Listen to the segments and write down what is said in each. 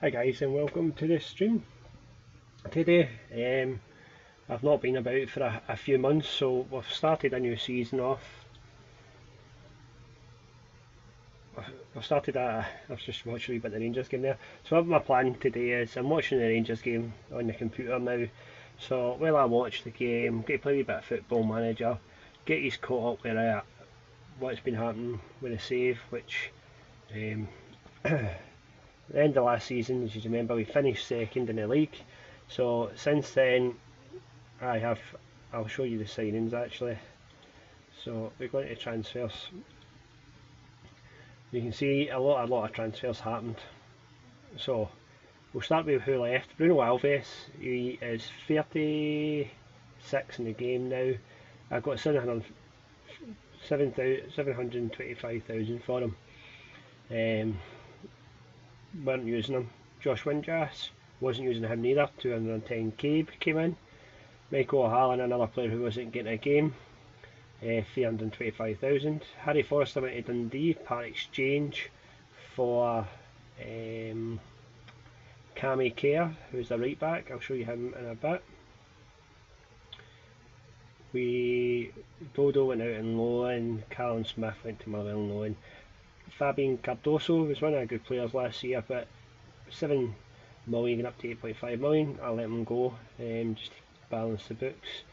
Hi guys, and welcome to the stream. Today, I've not been about for a few months, so we've started a new season off. I was just watching a wee bit of the Rangers game there. So what my plan today is I'm watching the Rangers game on the computer now. So while I watch the game, get to play a wee bit of Football Manager, get you caught up with what's been happening with the save, which the end of last season, as you remember, we finished second in the league. So since then, I'll show you the signings actually. So we're going to transfers. You can see a lot of transfers happened. So we'll start with who left. Bruno Alves, he is 36 in the game now. I've got 725,000 for him. Weren't using him. Josh Windras, wasn't using him neither. 210k came in. Michael O'Halloran, another player who wasn't getting a game, 325,000. Harry Forster went to Dundee, part exchange for Cammy Kerr, who's the right back. I'll show you him in a bit. Dodo went out on loan. Callum Smith went to Motherwell on loan. Fabian Cardoso was one of the good players last year, but 7 million up to 8.5 million. I'll let him go, just to balance the books.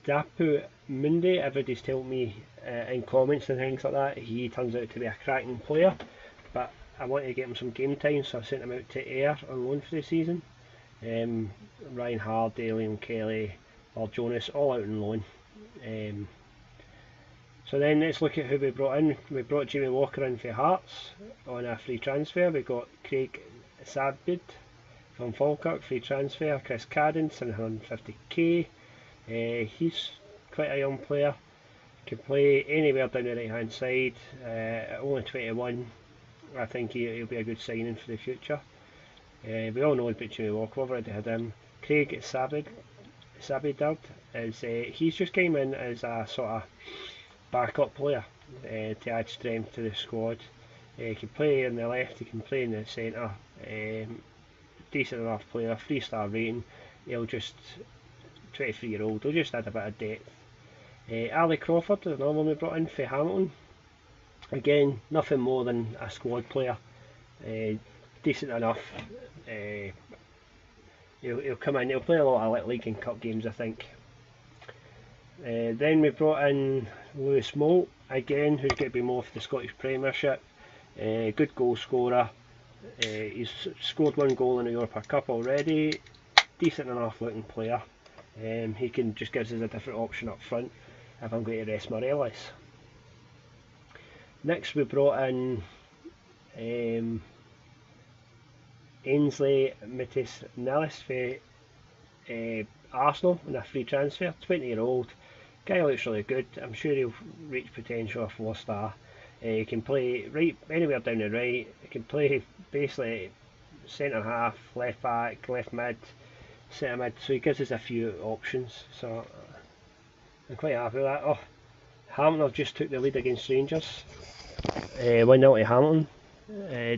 Dapu Mundi, everybody's told me in comments and things like that, he turns out to be a cracking player, but I want to get him some game time, so I sent him out to Ayr on loan for the season. Ryan Hardy, Liam Kelly, or Jonas, all out on loan. So then let's look at who we brought in. We brought Jamie Walker in for Hearts on a free transfer. We got Craig Sabid from Falkirk, free transfer. Chris Cadden, 750k. He's quite a young player. Can play anywhere down the right hand side. Only 21. I think he'll be a good signing for the future. We all know about Jamie Walker. We've already had him. Craig Sabidard is he's just came in as a sort of backup player to add strength to the squad. He can play in the left, he can play in the centre. Decent enough player, 3-star rating. He'll just 23-year-old. He'll just add a bit of depth. Ali Crawford, another one we brought in for Hamilton. Again, nothing more than a squad player. Decent enough. He'll come in. He'll play a lot of league and cup games, I think. Then we brought in Lewis Moult, again, who's going to be more for the Scottish Premiership. Good goal scorer. He's scored 1 goal in the Europa Cup already. Decent enough looking player. He can just gives us a different option up front if I'm going to rest Morelos. Next we brought in Ainsley Matis-Nellis for Arsenal in a free transfer. 20-year-old. Guy looks really good. I'm sure he'll reach potential of 4-star. He can play right anywhere down the right. He can play basically centre half, left back, left mid, centre mid. So he gives us a few options. So I'm quite happy with that. Oh, Hamilton have just took the lead against Rangers. 1-0 to Hamilton.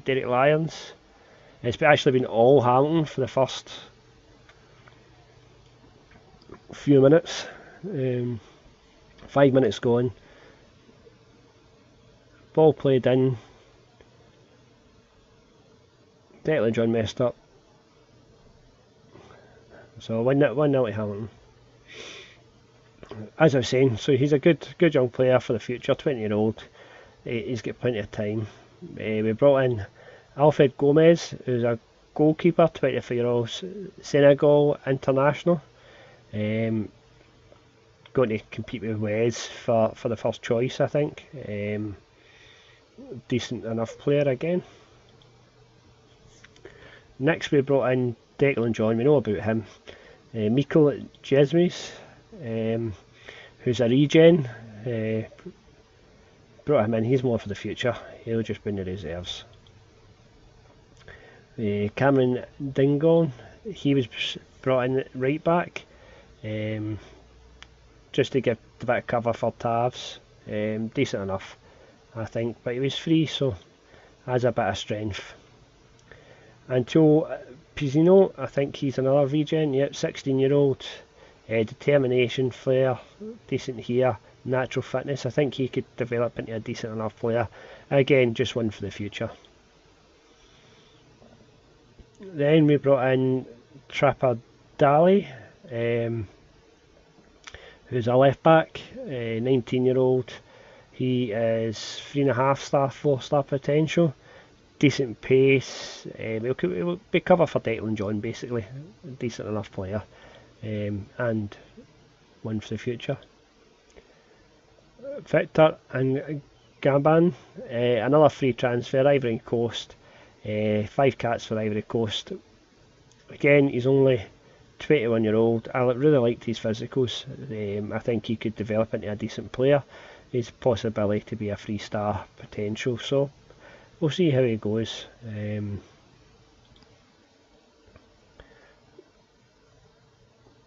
Derek Lyons. It's actually been all Hamilton for the first few minutes. 5 minutes gone. Ball played in. Declan John messed up. So 1-0 to Hamilton. As I was saying, so he's a good young player for the future. 20-year-old. He's got plenty of time. We brought in Alfred Gomez, who's a goalkeeper, 24-year-old Senegal international. Going to compete with Wes for the first choice, I think. Decent enough player again. Next we brought in Declan John, we know about him. Mikel Jesmes, who's a regen. Brought him in, he's more for the future. He'll just be in the reserves. Cameron Dingon, he was brought in right back. Just to give a bit of cover for Tavs. Decent enough, I think, but he was free, so has a bit of strength. Anto Pizzino, I think he's another regen. Yep, 16-year-old. Determination, flair, decent here, natural fitness. I think he could develop into a decent enough player. Again, just one for the future. Then we brought in Trapper Dali, who's a left back, 19-year-old. He is 3.5 star, 4-star potential. Decent pace. He'll be cover for Declan John, basically. Decent enough player. And one for the future. Victor and Gaban, another free transfer, Ivory Coast. 5 cats for Ivory Coast. Again, he's only 21-year-old. I really liked his physicals. I think he could develop into a decent player. His possibility to be a 3-star potential. So we'll see how he goes.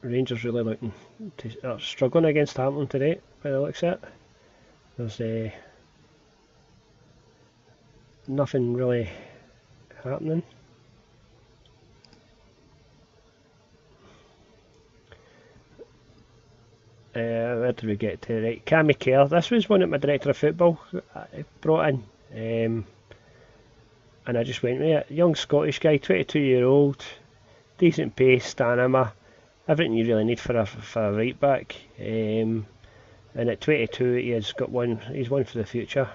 Rangers really looking to struggling against Hamilton today, by the looks of it. There's nothing really happening. Where did we get to? Right, Cammy Kerr. This was one that my director of football brought in, and I just went with it. Young Scottish guy, 22-year-old, decent pace, stamina, everything you really need for a right back. And at 22, he's one for the future.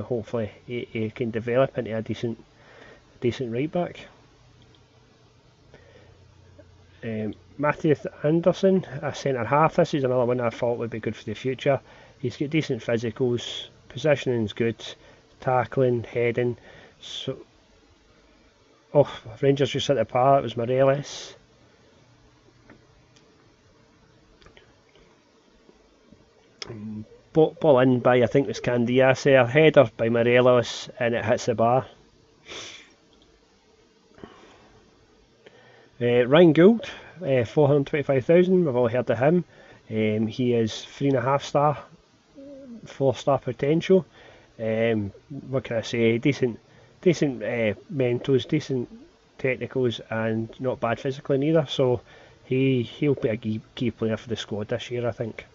Hopefully, he can develop into a decent right back. Matthew Anderson, a centre half. This is another one I thought would be good for the future. He's got decent physicals, positioning's good, tackling, heading. So, Rangers just hit the par. It was Morelos. Ball in by, I think it was Candias there. Header by Morelos, and it hits the bar. Ryan Gould, 425,000. We've all heard of him. He is 3.5 star, 4-star potential. What can I say? Decent mentals, decent technicals, and not bad physically neither. So he'll be a key player for the squad this year, I think.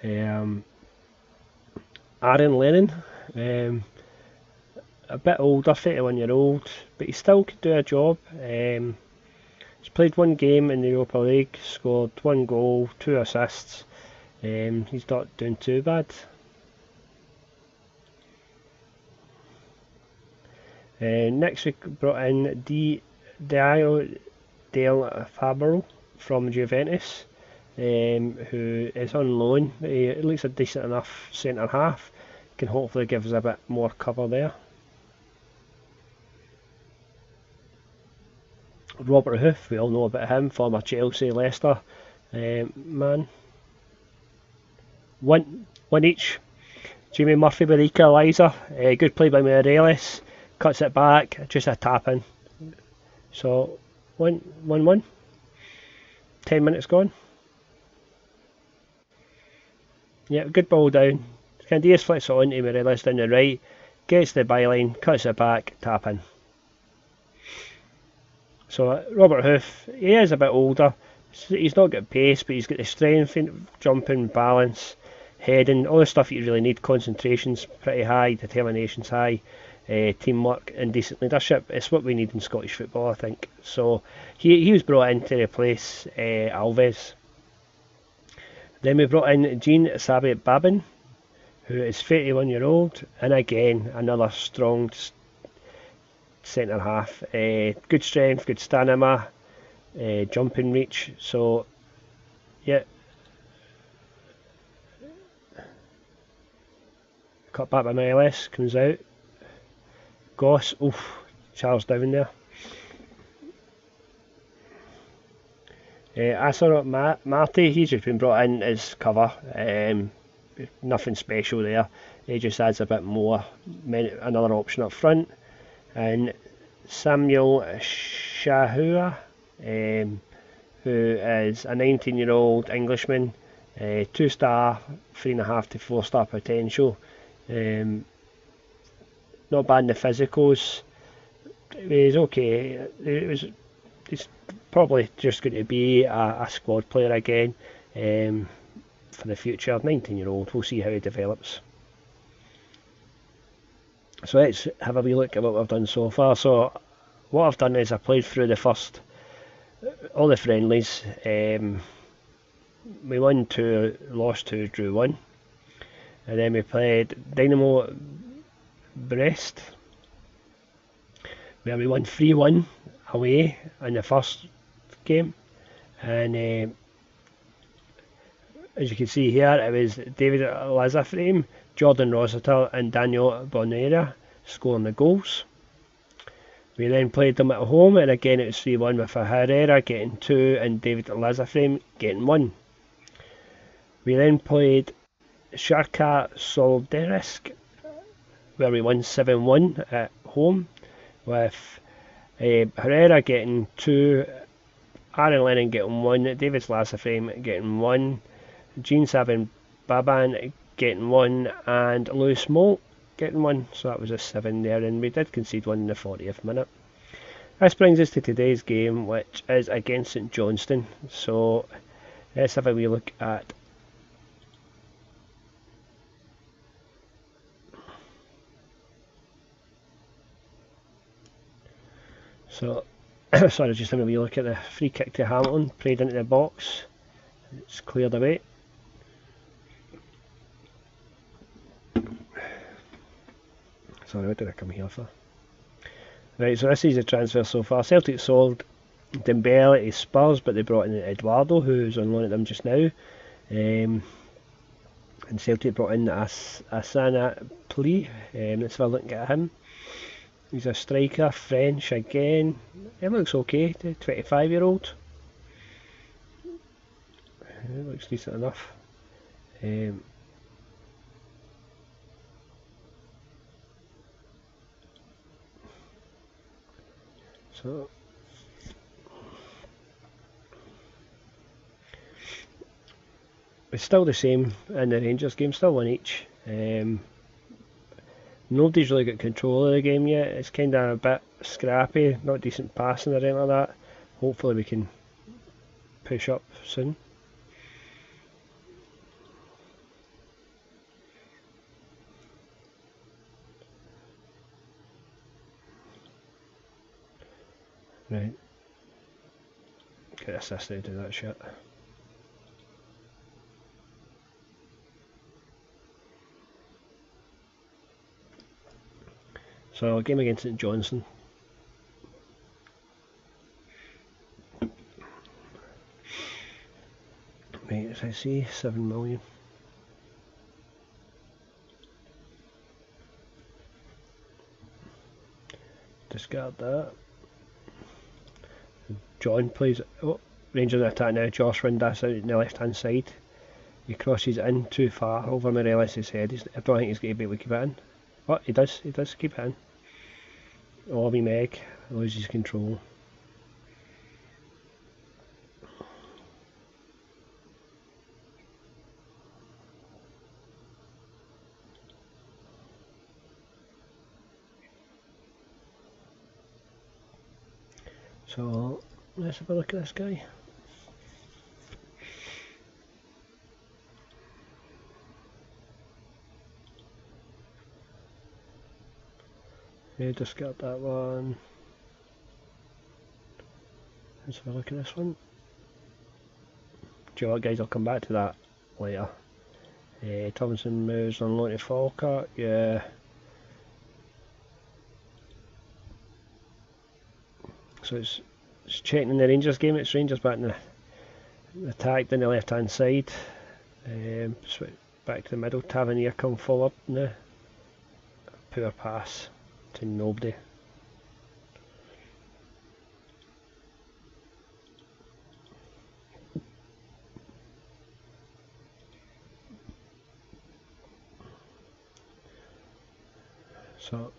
Aaron Lennon, a bit older, 31-year-old, but he still could do a job. He's played one game in the Europa League, scored 1 goal, 2 assists. He's not doing too bad. Next we brought in Dio Del Fabro from Juventus, who is on loan. He looks a decent enough centre half. Can hopefully give us a bit more cover there. Robert Huth, we all know about him, former Chelsea, Leicester man. One each. Jamie Murphy with equaliser. Good play by Morelos. Cuts it back, just a tap in. So 1-1. 10 minutes gone. Yeah, good ball down. Candias flicks it on to Morelos down the right. Gets the byline, cuts it back, tap in. So Robert Huth, he is a bit older. He's not got pace, but he's got the strength, jumping, balance, heading, all the stuff you really need. Concentration's pretty high, determination's high, teamwork and decent leadership. It's what we need in Scottish football, I think. So he was brought in to replace Alves. Then we brought in Jean Sabi Babin, who is 31-year-old, and again another strong centre half. Good strength, good stamina, jumping reach. So yeah, cut back by Morelos, comes out. Goss, Charles down there. Asarot Marty, he's just been brought in as cover. Nothing special there. He just adds a bit more, another option up front. And Samuel Shahua, who is a 19-year-old Englishman, 2-star, 3.5 to 4-star potential. Not bad in the physicals, He's okay. He's probably just going to be a squad player again for the future. 19-year-old. We'll see how he develops. So let's have a wee look at what we've done so far. So what I've done is I played through all the friendlies. We won 2, lost 2, drew 1. And then we played Dynamo Brest, where we won 3-1 away in the first game. And as you can see here, it was David Lazaframe, Jordan Rossiter and Daniel Bonera scoring the goals. We then played them at home, and again it was 3-1 with Herrera getting 2 and David Lazaframe getting 1. We then played Shakhtar Solderesk, where we won 7-1 at home, with Herrera getting 2, Aaron Lennon getting 1, David Lazaframe getting 1, Jean Sabin Baban getting 1, and Lewis Moult getting 1. So that was a 7 there, and we did concede 1 in the 40th minute. This brings us to today's game, which is against St Johnstone. So let's have a wee look at sorry, just having a wee look at the free kick to Hamilton, played into the box, it's cleared away. Sorry, what did I come here for? Right, so this is the transfer so far. Celtic sold Dembele to Spurs, but they brought in Eduardo, who's on loan at them just now. And Celtic brought in Asana Pli. Let's have a look at him. He's a striker, French again. He looks okay, the 25-year-old. It looks decent enough. So it's still the same in the Rangers game, still 1 each. Nobody's really got control of the game yet. It's kind of a bit scrappy, not decent passing or anything like that. Hopefully we can push up soon. Right. Get assisted to do that shit. So game against St Johnstone. Right, as I see, 7 million. Discard that. John plays. Oh, Rangers attack now. Josh Windass out on the left hand side. He crosses in too far over Morelos' head. I don't think he's going to be able to keep it in. Oh, he does keep it in. Obi Meg loses control. So let's have a look at this guy. Yeah, discard that one. Let's have a look at this one. Do you know what, guys? I'll come back to that later. Thompson moves on loan to Falkirk. Yeah. So it's checking in the Rangers game. It's Rangers back in the attack down the left hand side. Back to the middle. Tavernier come forward now. Poor pass to nobody. So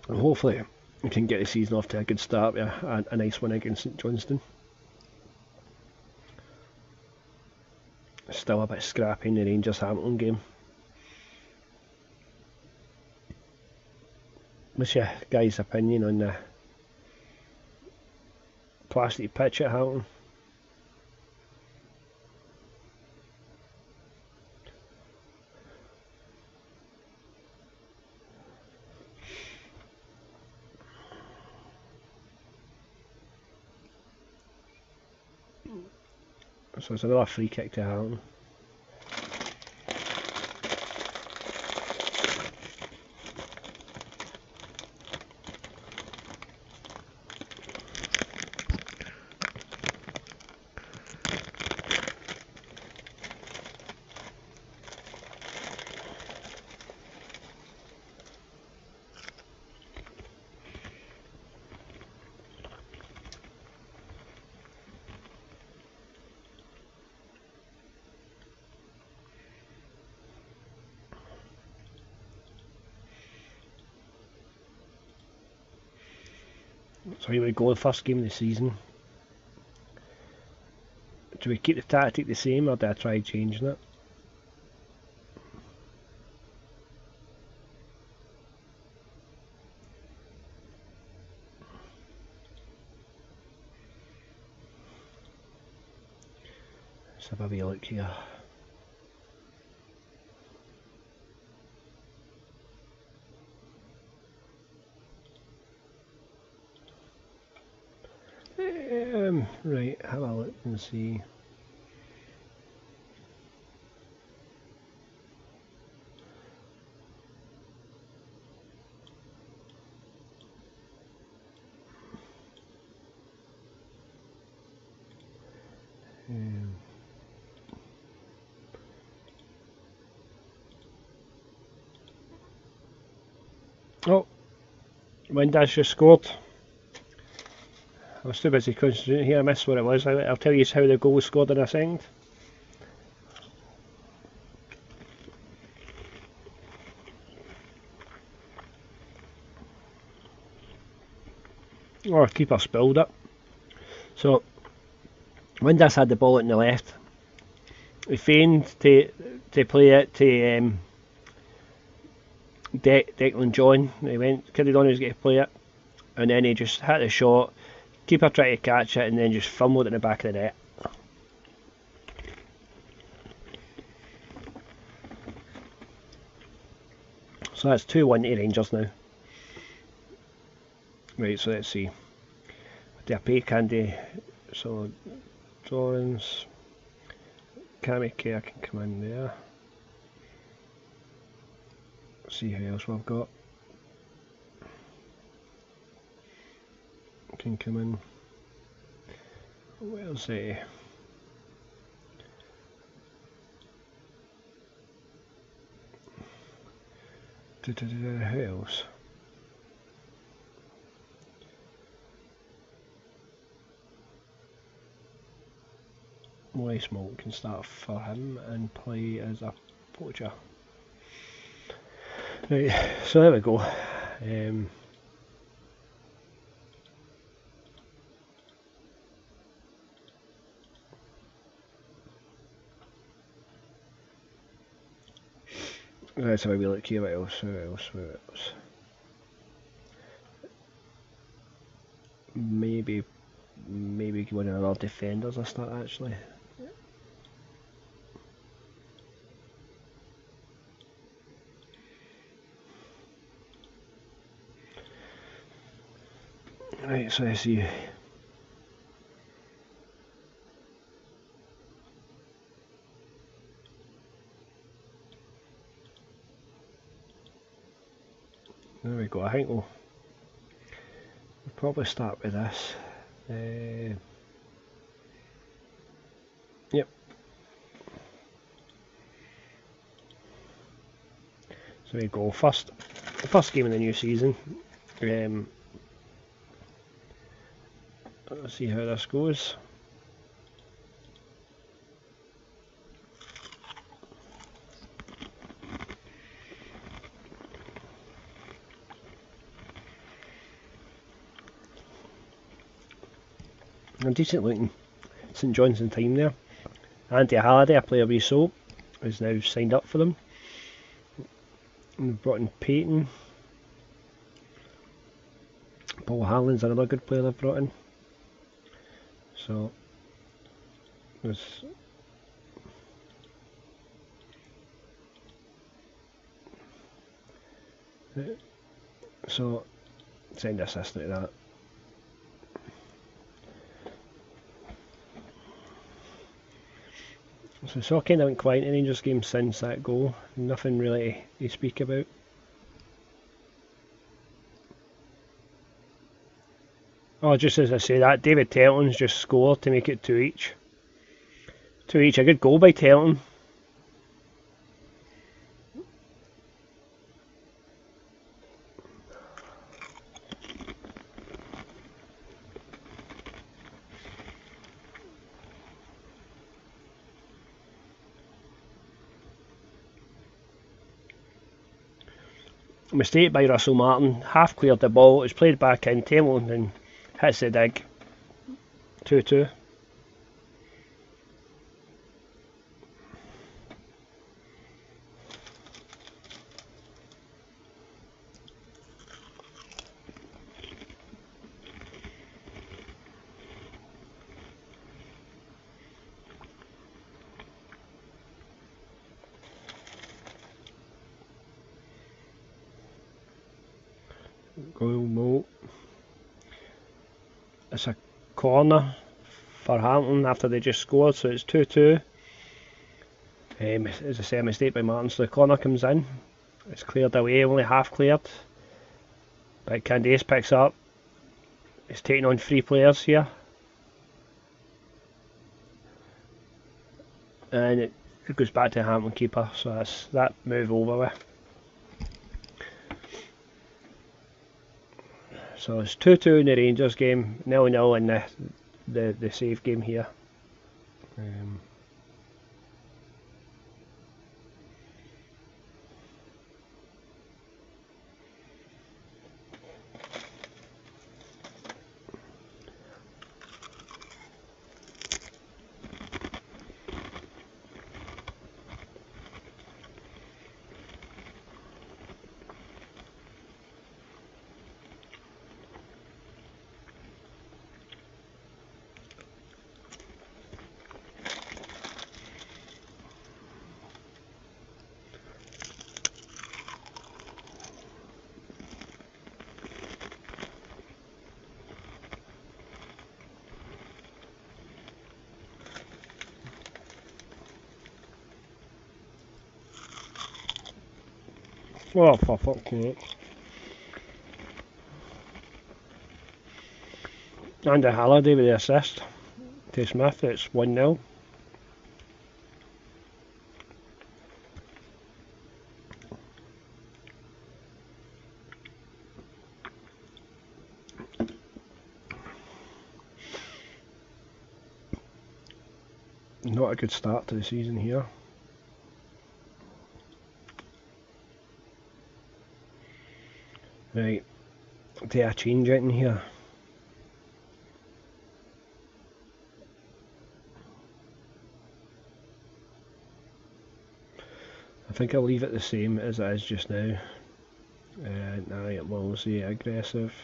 and hopefully we can get the season off to a good start with a nice one against St Johnstone. Still a bit scrappy in the Rangers-Hamilton game. What's your guys' opinion on the plastic pitch at Hamilton? So it's another free kick to Hamilton. So here we go, the first game of the season. Do we keep the tactic the same, or do I try changing it? Let's have a wee look here. Right, have a look and see. Oh, Windass just scored. I was too busy concentrating here, I missed what it was. I'll tell you how the goal was scored in a second. Oh, keeper spilled it. So, Windass had the ball on the left. He feigned to play it to Declan John. He carried on, he was going to play it, and then he just hit the shot. Keeper tried to catch it and then just fumbled it in the back of the net. So that's 2-1 to Rangers now. Right, so let's see. Do I pay Candy? So drawings. Cammy Care can come in there. See who else we've got. Can come in. Where's he? Who else? Molly Smoke can start for him and play as a poacher. Right, so there we go. Let's have a wee look here. What else? Maybe one of our defenders I start actually. Right, so let's see. There we go. I think we'll probably start with this. Yep. So there we go. First game of the new season. Let's see how this goes. A decent looking St Johnstone team there. Andy Halliday, a player we sold, is now signed up for them. And we've brought in Peyton. Paul Hallen's another good player they've brought in. So there's send assist like that. So it's all kind of went quiet in the Rangers game since that goal. Nothing really to speak about. Oh, just as I say that, David Telton's just scored to make it 2 each. 2 each, a good goal by Telton. Mistake by Russell Martin, half cleared the ball, it's played back in, Telton and hits the dig. 2-2. Goal Mo. It's a corner for Hamilton after they just scored, so it's 2-2. As I say, a mistake by Martin, so the corner comes in. It's cleared away, only half cleared. But Candace picks up. It's taking on 3 players here. And it goes back to Hamilton keeper, so that's that move over with. So it's 2-2 in the Rangers game, 0-0 in the save game here. Oh, for fuck's sake. Andy Halliday with the assist to Smith, it's 1-0. Not a good start to the season here. Right, do I change it in here? I think I'll leave it the same as it is just now. Now it will say aggressive.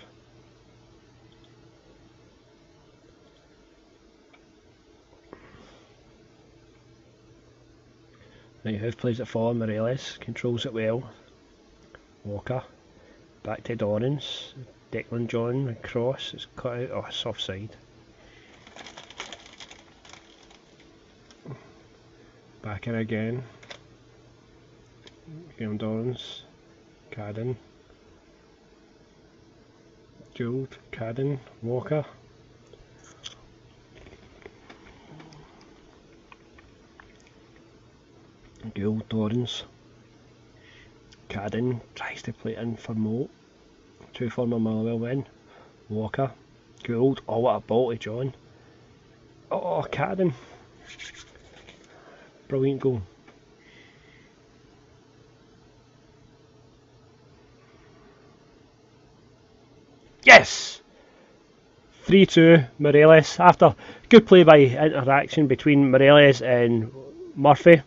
Right, who plays it for? Morelos controls it well. Walker. Back to Dorrans, Declan John, cross, it's cut out, oh it's offside. Back in again. Graham Dorrans, Cadden. Gould, Cadden, Walker. Gould, Dorrans. Cadden tries to play it in for Moult. 2 former Motherwell win. Walker. Gould. Oh, what a ball to John. Oh, Cadden. Brilliant goal. Yes! 3-2 Morelos after good play by interaction between Morelos and Murphy.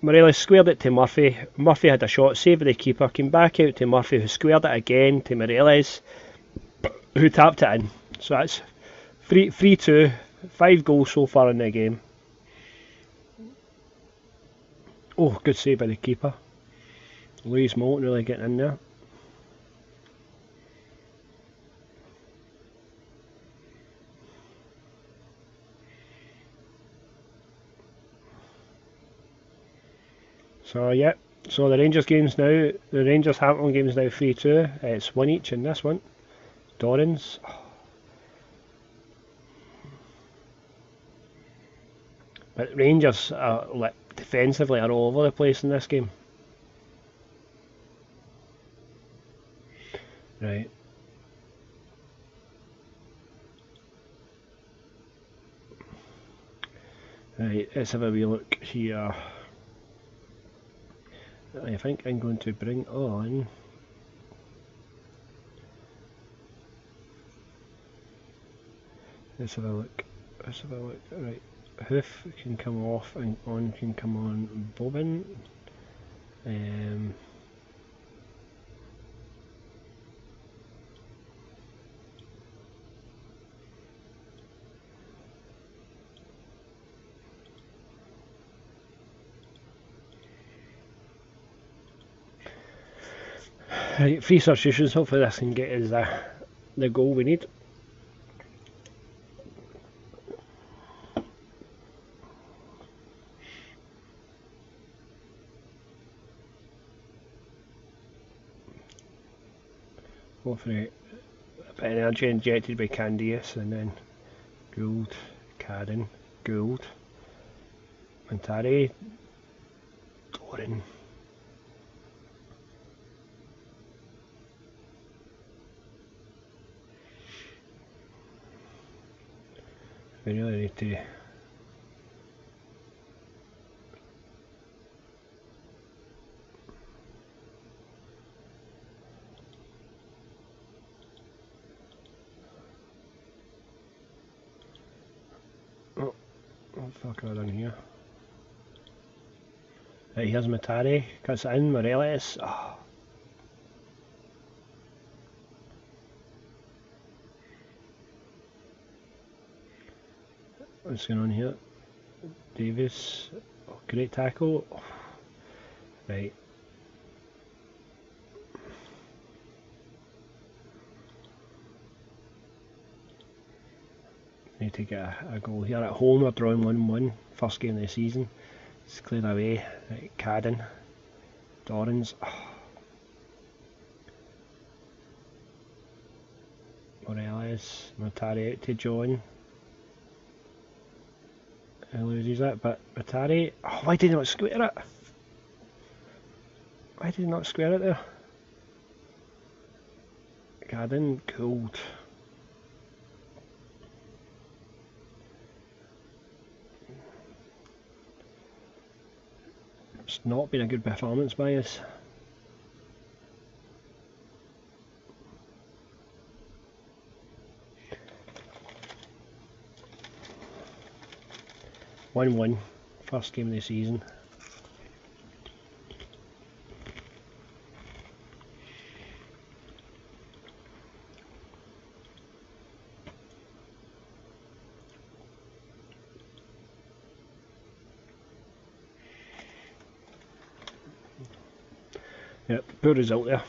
Morelos squared it to Murphy. Murphy had a shot saved by the keeper, came back out to Murphy, who squared it again to Morelos, who tapped it in. So that's 3-2, 5 goals so far in the game. Oh, good save by the keeper. Louise Moulton really getting in there. So yeah, so the Rangers game's now, the Rangers Hamilton game's now 3-2. It's 1 each in this one. Dorrans. But Rangers are, like, defensively are all over the place in this game. Right. Right, let's have a wee look here. I think I'm going to bring on let's have a look. Right, Hoof can come off and on can come on Bobbin. Right, 3 substitutions. Hopefully this can get us the goal we need. Hopefully a bit of energy injected by Candias, and then Gould, Cadden, Gould, Montari, Doran. We really need to what the fuck have I done here? Right, here's Matari, cuts it in, Morelos. Oh. What's going on here? Davis, oh, great tackle. Oh. Right. Need to get a goal here at home. We're drawing 1-1, first game of the season. It's cleared away. Right, Cadden, Dorrans. Oh. Morelos, Matari out to John. He loses it, but Matari. Oh, why did he not square it? Why did he not square it there? Cadden, Gould. It's not been a good performance by us. (1-1), first game of the season. Yep, poor result there.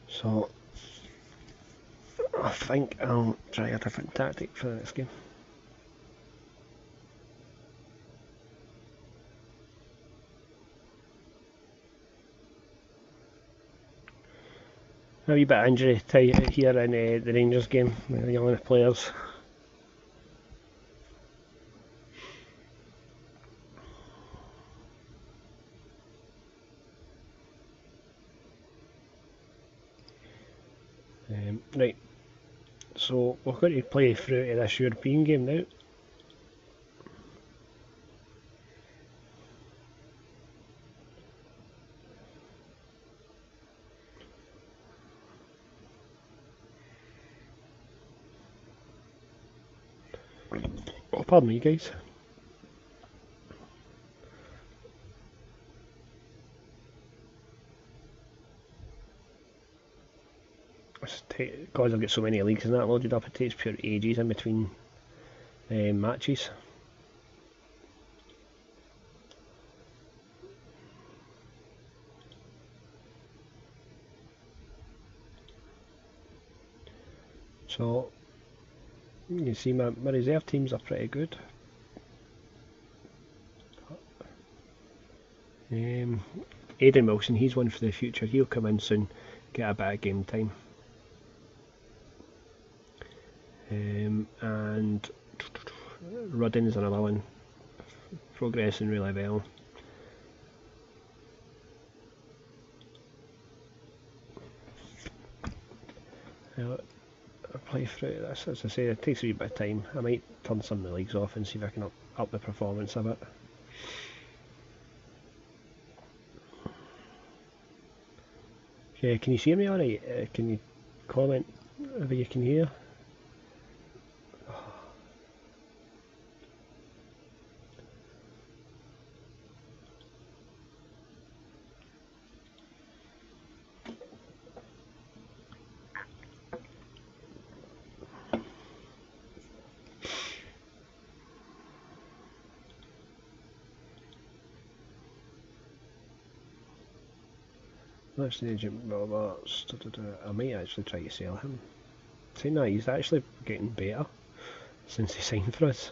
So I think I'll try a different tactic for the next game. A wee bit of injury here in the Rangers game, the young players. Right, so we're going to play through to this European game now. Oh, pardon me, guys. Because I've got so many leagues and that loaded up, it takes pure ages in between matches. So you can see my reserve teams are pretty good. Aidan Wilson, he's one for the future. He'll come in soon, get a bit of game time. And Rudden is another one, progressing really well. I'll play through this. As I say, it takes a wee bit of time. I might turn some of the leagues off and see if I can up the performance a bit. Yeah, can you hear me alright? Can you comment if you can hear? That's the agent Roberts. I might actually try to sell him. Saying that, he's actually getting better since he signed for us.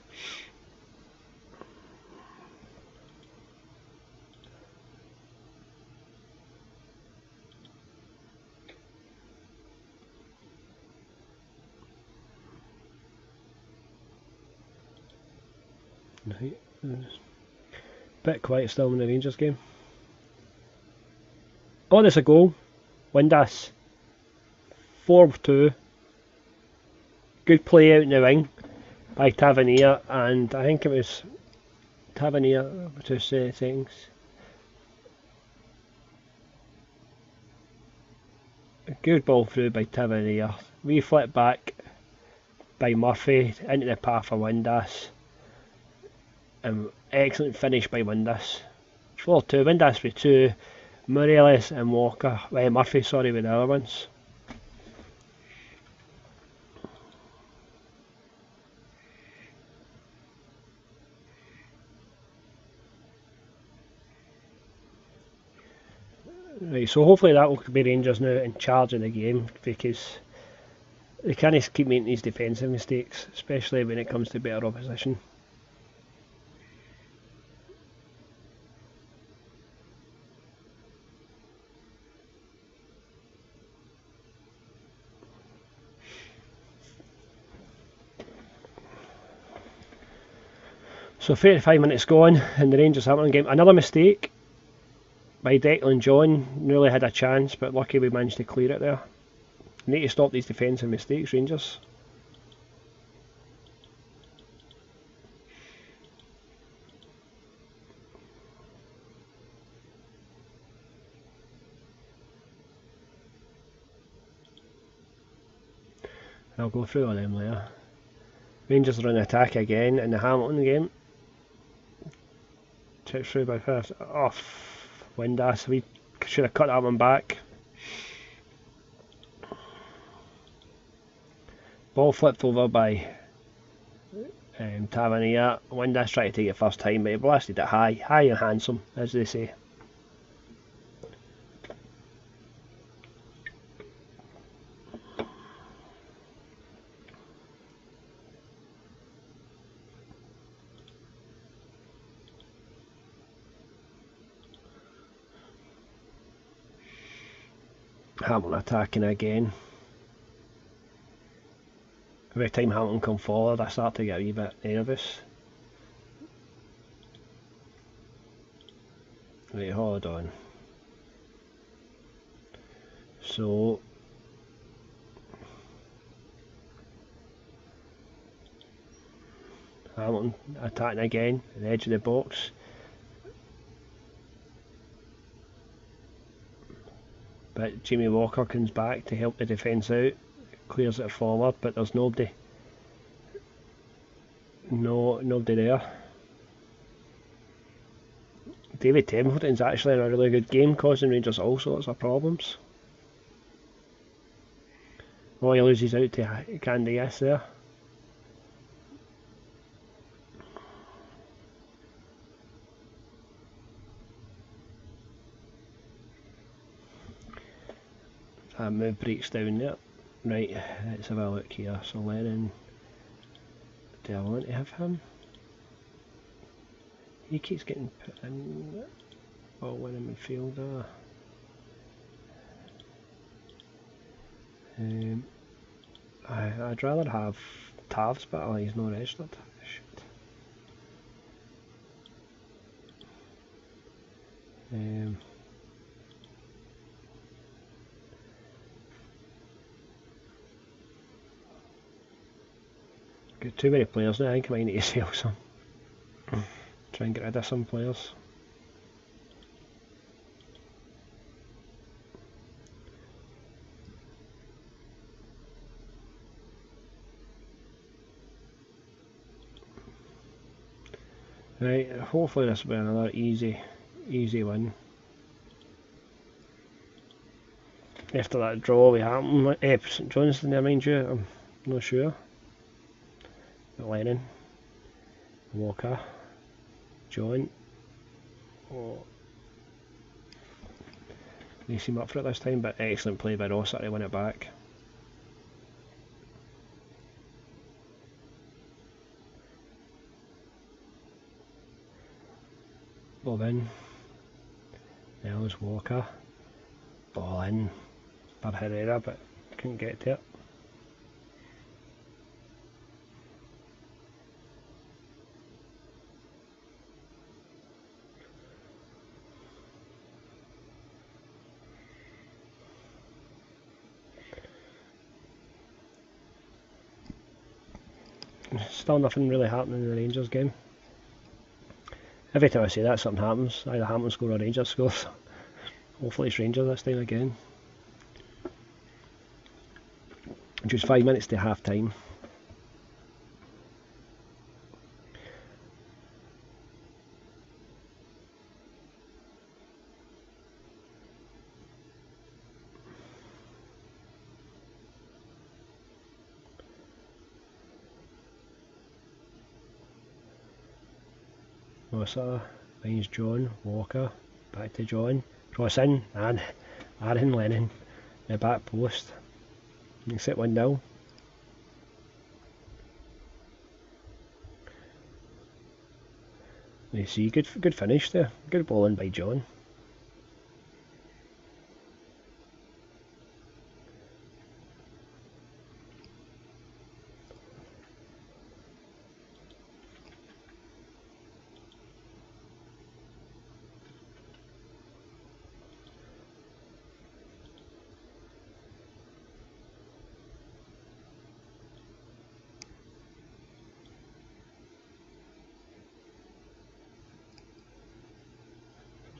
Right. Bit quiet still in the Rangers game. Oh, there's a goal. Windass. 4-2. Good play out in the wing by Tavernier, and I think it was Tavernier to say things. A good ball through by Tavernier. Reflect back by Murphy into the path of Windass. Excellent finish by Windass. 4-2. Windass with 2. Morelos and Walker. Murphy, sorry, with the other ones. Right, so hopefully that will be Rangers now in charge of the game, because they can't keep making these defensive mistakes, especially when it comes to better opposition. So 35 minutes gone and the Rangers Hamilton game. Another mistake by Declan John. Nearly had a chance, but lucky we managed to clear it there. Need to stop these defensive mistakes, Rangers. I'll go through all them later. Rangers are on attack again in the Hamilton game. Check through by first. Off Windass. We should have cut that one back. Ball flipped over by Tavernier. Windass tried to take it first time, but he blasted it high and handsome, as they say. Hamilton attacking again. Every time Hamilton come forward, I start to get a wee bit nervous. Right, hold on. So Hamilton attacking again at the edge of the box. But Jamie Walker comes back to help the defence out, clears it forward, but there's nobody. Nobody there. David Templeton's actually in a really good game, causing Rangers all sorts of problems. Oh, he loses out to Candias there. That move breaks down there. Right, let's have a look here. So Lennon, do I want to have him? He keeps getting put in. Oh, when in midfielder. I'd rather have Tavs, but he's not registered. Shit. Got too many players now. I think I might need to sell some. Try and get rid of some players. Right, hopefully this will be another easy win. After that draw we happened, St Johnstone, I mind you, I'm not sure. Lennon, Walker, John. Oh. They seem up for it this time, but excellent play by Rossiter to win it back. Ball in. There's Walker. Ball in. For Herrera, but couldn't get to it. Still nothing really happening in the Rangers game. Every time I say that, something happens. Either Hamilton score or Rangers score. Hopefully it's Rangers this time again. Just 5 minutes to half time. Rossiter finds John, Walker, back to John, cross in, and Aaron Lennon, the back post. Makes it 1-0. You see, good finish there, good ball in by John.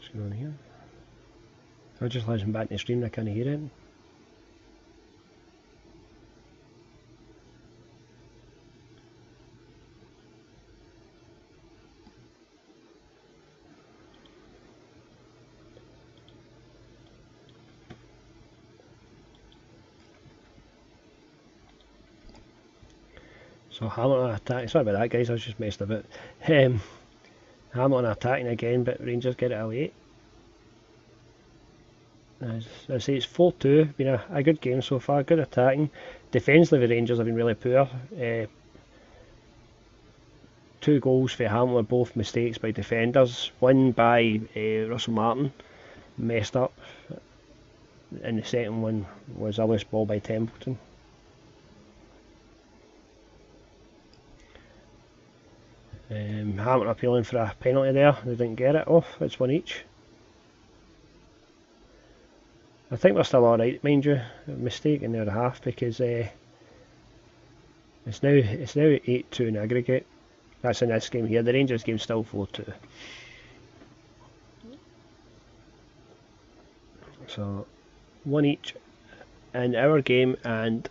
What's going on here? I just listen back to the stream and I can't hear it. So Hamilton attacking, sorry about that guys, I was just messed about. Hamilton attacking again, but Rangers get it away. As I say, it's 4-2, been a good game so far, good attacking. Defensively the Rangers have been really poor. 2 goals for Hamilton were both mistakes by defenders, one by Russell Martin, messed up. and the second one was a loose ball by Templeton. Hamilton appealing for a penalty there, they didn't get it off, it's one each. I think we're still alright, mind you, a mistake in their half because it's now 8-2 in aggregate. That's in this game here, the Rangers game's still 4-2. So, one each in our game and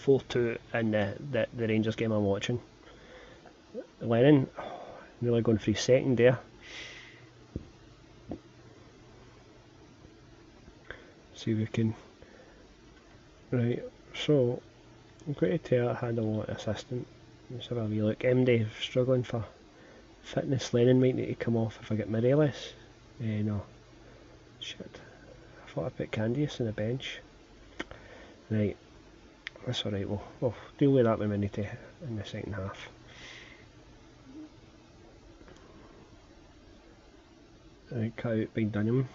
4-2 in the Rangers game I'm watching. Lennon, really going for his second there. See if we can. Right, so I'm going to tell Handle assistant. Let's have a wee look. MD struggling for fitness. Lennon might need to come off if I get Morelos. No. Shit. I thought I put Candias on the bench. Right. That's alright, we'll deal with that when we need to in the second half. Right, cut out by Dunham.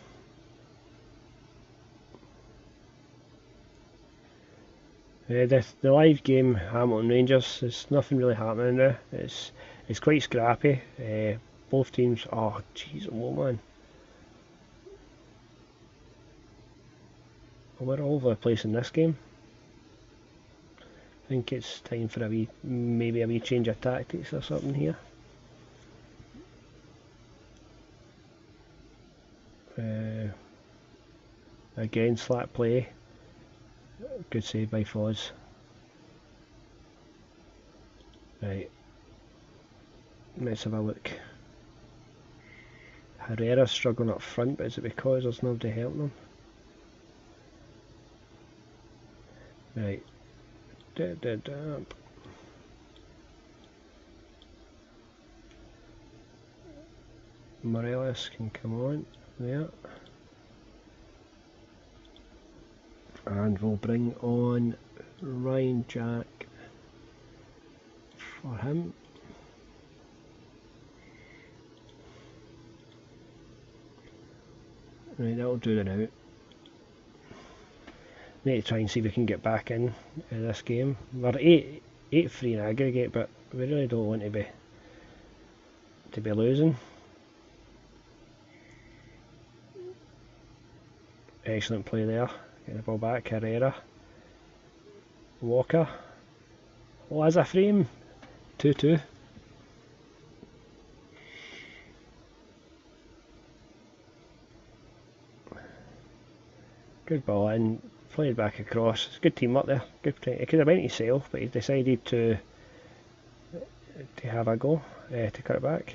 The live game Hamilton Rangers, there's nothing really happening now. It's quite scrappy. Both teams, oh jeez, oh man. We're all over the place in this game. I think it's time for maybe a wee change of tactics or something here. Again, slack play. Good save by Foz. Right. Let's have a look. Herrera's struggling up front, but is it because there's nobody helping him? Right. Morelos can come on there. And we'll bring on Ryan Jack for him. Right, that'll do the now. Need to try and see if we can get back in this game. We're 8-3 in aggregate, but we really don't want to be losing. Excellent play there. Get the ball back, Herrera. Walker. Oh, as a frame. 2-2. Good ball in. Played back across. It's a good team up there. Good play. He could have went himself, but he decided to have a go, to cut it back.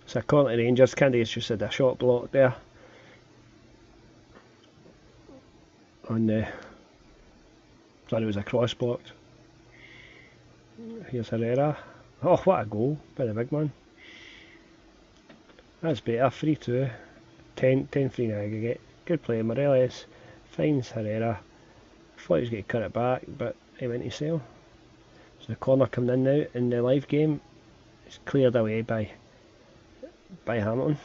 So calling to Rangers, Candidates just had a shot block there on the, sorry, it was a cross blocked. Here's Herrera. Oh, what a goal by the big man. That's better, 3-2, 10-3 in aggregate. Good play, Morelos finds Herrera. Thought he was going to cut it back, but he went to sale. So the corner coming in now in the live game. It's cleared away by Hamilton.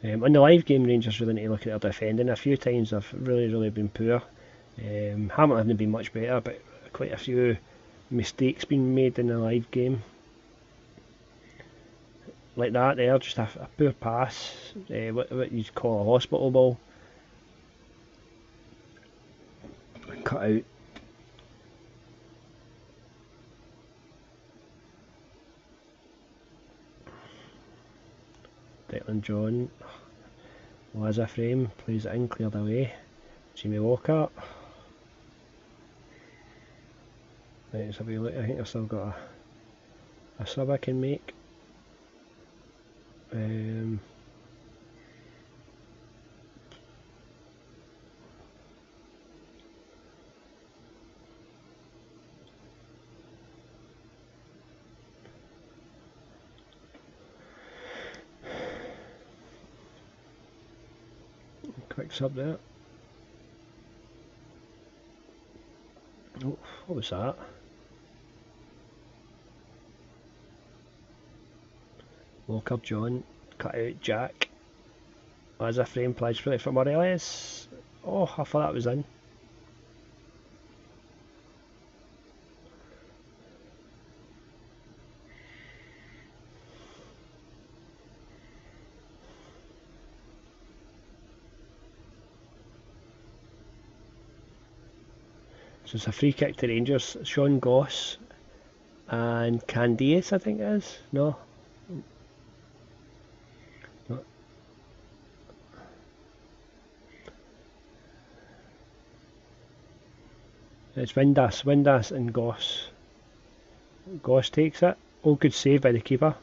On the live game, Rangers really need to look at their defending. A few times they've really been poor. Hamilton haven't been much better, but quite a few mistakes been made in the live game. Like that there, just a poor pass, what you'd call a hospital ball. Cut out. Declan John, Laza frame, plays it in, cleared away. Jimmy Walker. Right, let's have a look. I think I've still got a sub I can make. Quick sub there. Oh, what was that? Walker John, cut out Jack. As a frame pledge play for Morelos. Oh, I thought that was in. So it's a free kick to Rangers. Sean Goss and Candias, I think it is. No. It's Windass and Goss. Goss takes it. Oh, good save by the keeper.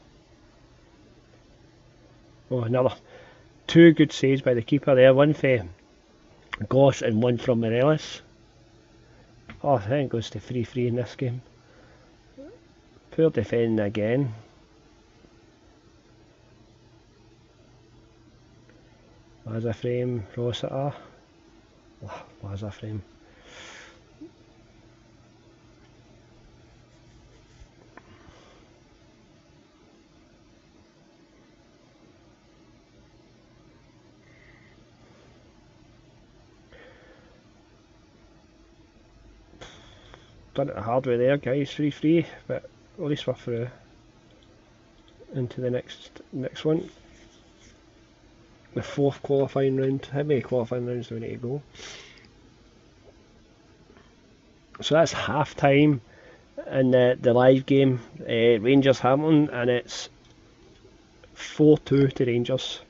Oh, another 2 good saves by the keeper there. One for Goss and one from Morelos. Oh, I think it goes to 3-3 in this game. Poor defending again. Laza frame, Rossiter. Oh, Laza frame. Done it the hard way there, guys. 3-3, but at least we're through into the next one. The 4th qualifying round. How many qualifying rounds do we need to go? So that's half time in the live game, Rangers Hamilton, and it's 4-2 to Rangers.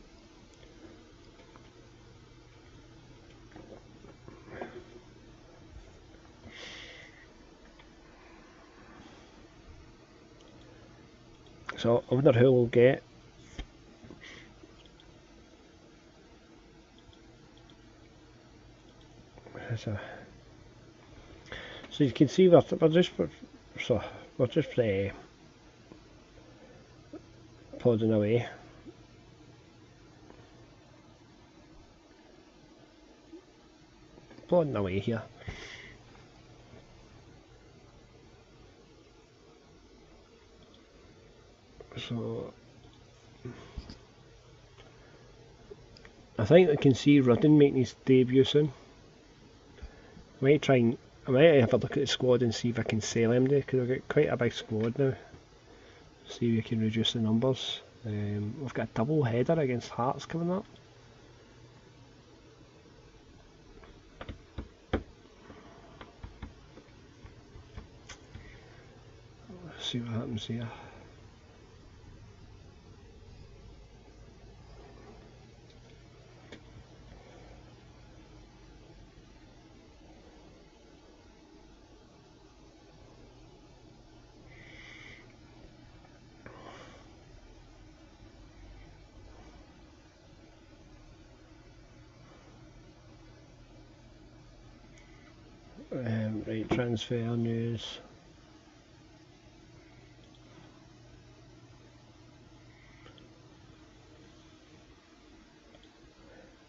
So I wonder who will get. So you can see we're just plodding away. Plodding away here. So I think I can see Rudden making his debut soon. I might have a look at the squad and see if I can sell him there, because I've got quite a big squad now. See if we can reduce the numbers. We've got a double header against Hearts coming up. Let's see what happens here. Right, transfer news.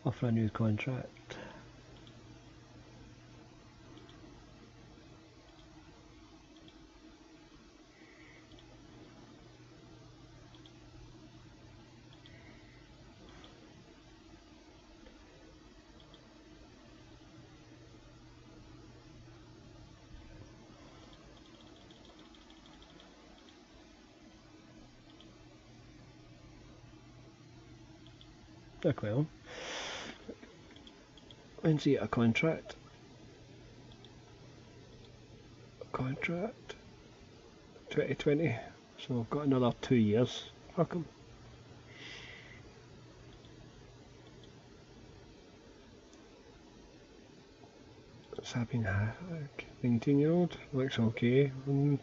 Offer a new contract. Well, when's he a contract? Contract 2020, so I've got another 2 years. Fuck him. Sabine Hack, 19-year-old, looks okay. Don't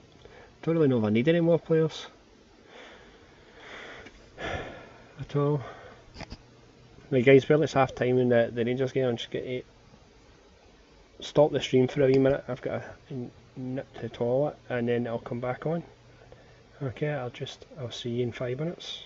really know if I need any more players at all. Right guys, well it's half time in the Rangers game. I'm just going to stop the stream for a wee minute. I've got a nip to the toilet and then I'll come back on. Okay, I'll see you in 5 minutes.